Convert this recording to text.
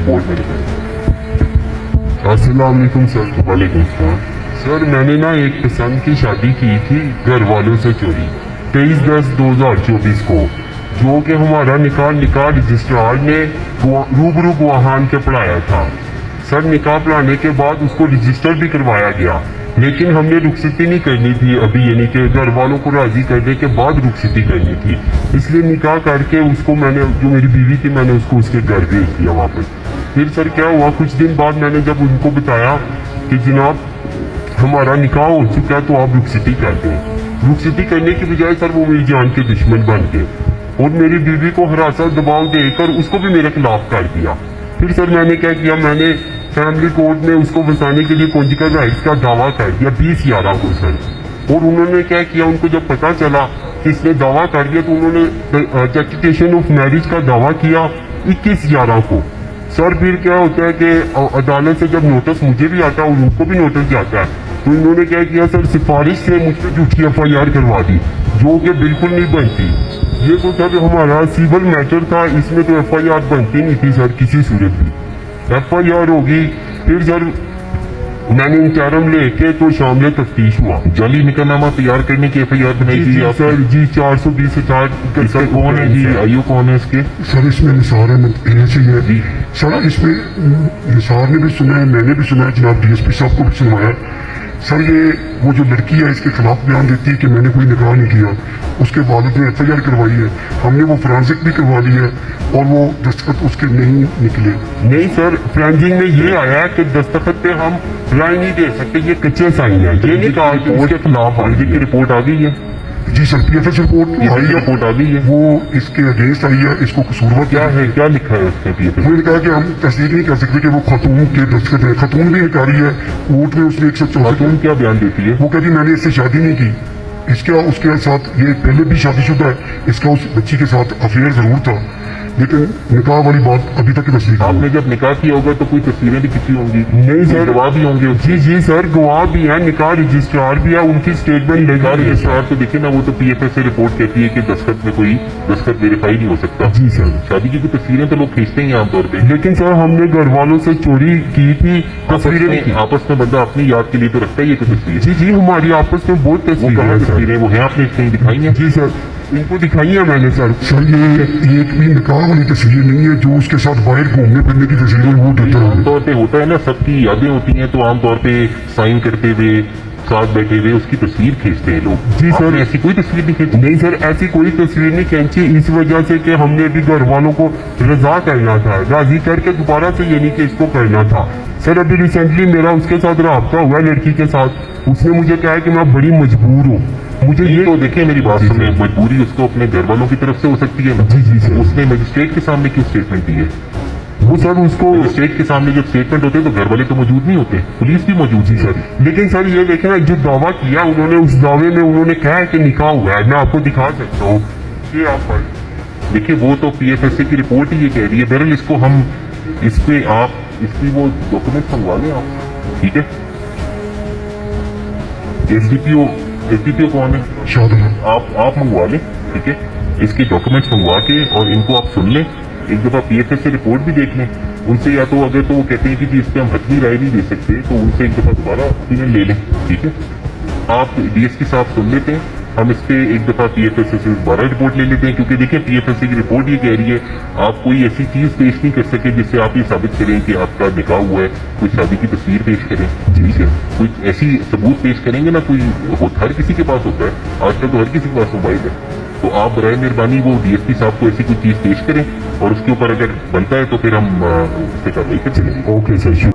Report में लिखा। अस्सलाम वालेकुम सर। वालेकुम सलाम। सर मैंने ना एक पसंद की शादी की थी घर वालों से चोरी 23/10/2024 को, जो कि हमारा निकाह रजिस्ट्रार ने रूबरू गवाहान के पढ़ाया था। सर निकाह पढ़ाने के बाद उसको रजिस्टर भी करवाया गया, लेकिन हमने रुखसती नहीं करनी थी अभी, यानी कि घर वालों को राजी करने के बाद रुखसती करनी थी। इसलिए निकाह करके उसको मैंने, जो मेरी बीवी थी, मैंने उसको उसके घर भेज दिया वापस। फिर सर क्या हुआ, कुछ दिन बाद मैंने जब उनको बताया कि जनाब हमारा निकाह हो चुका है तो आप रुखसती कर दें, रुखसती करने की बजाय सर वो मेरी जान के दुश्मन बन गए और मेरी बीवी को हरासा दबाव देकर उसको भी मेरे खिलाफ कर दिया। फिर सर मैंने क्या किया, मैंने फैमिली कोर्ट में उसको बसाने के लिए कॉन्जुगल राइट्स का दावा कर दिया 20/11 को सर। और उन्होंने क्या किया, उनको जब पता चला कि इसने दावा कर दिया तो उन्होंने जस्टिफिकेशन ऑफ मैरिज का दावा किया 21/11 को। सर फिर क्या होता है कि अदालत से जब नोटिस मुझे भी आता है और उनको भी नोटिस जाता है, तो इन्होंने क्या किया सर, सिफारिश से मुझ पर झूठी FIR करवा दी, जो कि बिल्कुल नहीं बनती। ये तो सर हमारा सिविल मैटर था, इसमें तो FIR बनती नहीं थी सर किसी सूरत भी। FIR होगी, फिर सर मैंने इंटरम लेके तो शामिल तफ्तीश हुआ। जाली निकाहनामा तैयार करने की FIR बनाई थी आपने? सर जी 420,000। इसका कौन है जी, आयु कौन है इसके? सर इसमें निसार अहमद चाहिए जी सर। इसमें निसार ने भी सुना है, मैंने भी सुना है, जनाब DSP साहब को भी सुनवाया। सर ये वो जो लड़की है इसके खिलाफ बयान देती है कि मैंने कोई निकाह नहीं किया, उसके वालिद ने FIR करवाई है, हमने वो फोरेंसिक भी करवा ली है और वो दस्तखत उसके नहीं निकले। नहीं सर, फोरेंसिक में ये आया कि दस्तखत पे हम राय नहीं दे सकते, ये कच्चे साइन है, ये नहीं कहा कि उसके खिलाफ फोरेंसिक की रिपोर्ट आ गई है? जी सर PFS रिपोर्ट आई है, रिपोर्ट आ गई है, वो इसके अगेंस्ट आई है, इसको कसूरवर क्या है, क्या लिखा है उसके PFS? उन्होंने कहा कि हम तस्दीक नहीं कर सकते कि वो खातून के दस्तखत है। खातून भी निकारी है, कोर्ट में उसने 164। खातून क्या बयान देती है? वो कहती मैंने इससे शादी नहीं की, इसका उसके साथ, ये पहले भी शादीशुदा है, इसका उस बच्ची के साथ अफेयर जरूर था, लेकिन निकाह वाली बात अभी तक तस्दीक। आपने जब निकाह किया होगा तो कोई तस्वीरें भी खींची होंगी? नहीं सर, गवाह भी होंगे? जी सर गवाह भी है, निकाह रजिस्ट्रार भी है, उनकी स्टेटमेंट निकाह रजिस्ट्रार तो देखिए ना, वो तो PFS से रिपोर्ट कहती है कि दस्तखत में कोई दस्तखत वेरीफाई नहीं हो सकता। जी सर। शादी की कोई तस्वीरें तो लोग खींचते हैं आमतौर पे, लेकिन सर हमने घर वालों से चोरी की थी, तस्वीरें आपस में बंदा अपनी याद के लिए तो रखता ही है कोई तस्वीर। जी हमारी आपस में बहुत तस्वीरें हैं सर। तस्वीरें वो है, आपने कहीं दिखाई है? जी सर इनको दिखाई है मैंने सर। सर ये एक भी निकाह वाली तस्वीर नहीं है, जो उसके साथ बाहर घूमने फिरने की तस्वीर वो देता है। आमतौर पे होता है ना, सबकी यादें होती हैं तो आमतौर पे साइन करते हुए साथ बैठे हुए उसकी तस्वीर खींचते हैं लोग। जी सर, ऐसी कोई तस्वीर नहीं खींची? नहीं सर ऐसी कोई तस्वीर नहीं खींची, इस वजह से कि हमने भी घर वालों को रजा करना था, राजी करके दोबारा से ये नहीं कि इसको करना था। सर अभी रिसेंटली मेरा उसके साथ रब्ता हुआ लड़की के साथ, उसने मुझे कहा कि मैं बड़ी मजबूर हूँ, मुझे ये तो देखिए मेरी बात सुनिए, मजबूरी उसको अपने घर वालों की तरफ से हो सकती है। जी सर। उसने मजिस्ट्रेट के सामने क्यों स्टेटमेंट दी है? वो सर उसको मजिस्ट्रेट के सामने जब स्टेटमेंट होते हैं तो घर वाले तो मौजूद नहीं होते, पुलिस भी मौजूद थी सर। लेकिन सर ये देखे ना, जो दावा किया उन्होंने, उस दावे में उन्होंने कहा है कि निकाह हुआ है, मैं आपको दिखा सकता हूँ, ये आप पढ़ देखिए। वो तो PFS की रिपोर्ट ही ये कह रही है। बहरहाल इसको हम, इस पे आप इसकी वो डॉक्यूमेंट मंगवा लें आप, ठीक है? SDPO कौन है? शाहजहां। आप मंगवा लें, ठीक है? इसके डॉक्यूमेंट्स मंगवा के और इनको आप सुन लें, एक दफा PFS से रिपोर्ट भी देख लें उनसे, या तो अगर तो वो कहते हैं कि जी इस पे हम हतमी राय नहीं दे सकते तो उनसे एक दफा दोबारा ओपिनियन ले लें, ठीक है? आप DSP साहब सुन लेते हैं, हम इस पे एक दफा PFS से दोबारा रिपोर्ट ले लेते हैं, क्योंकि देखिए PFS की रिपोर्ट ये कह रही है आप कोई ऐसी चीज पेश नहीं कर सके जिससे आप ये साबित करें कि आपका निकाह हुआ है, कोई शादी की तस्वीर पेश करें, ठीक है? कोई ऐसी सबूत पेश करेंगे ना, कोई हर किसी के पास होता है आजकल, तो हर किसी के पास मोबाइल है, तो आप बराए मेहरबानी वो DSP साहब को ऐसी कोई चीज पेश करें और उसके ऊपर अगर बनता है तो फिर हम उस पर कार्रवाई कर चलेंगे। Okay sir.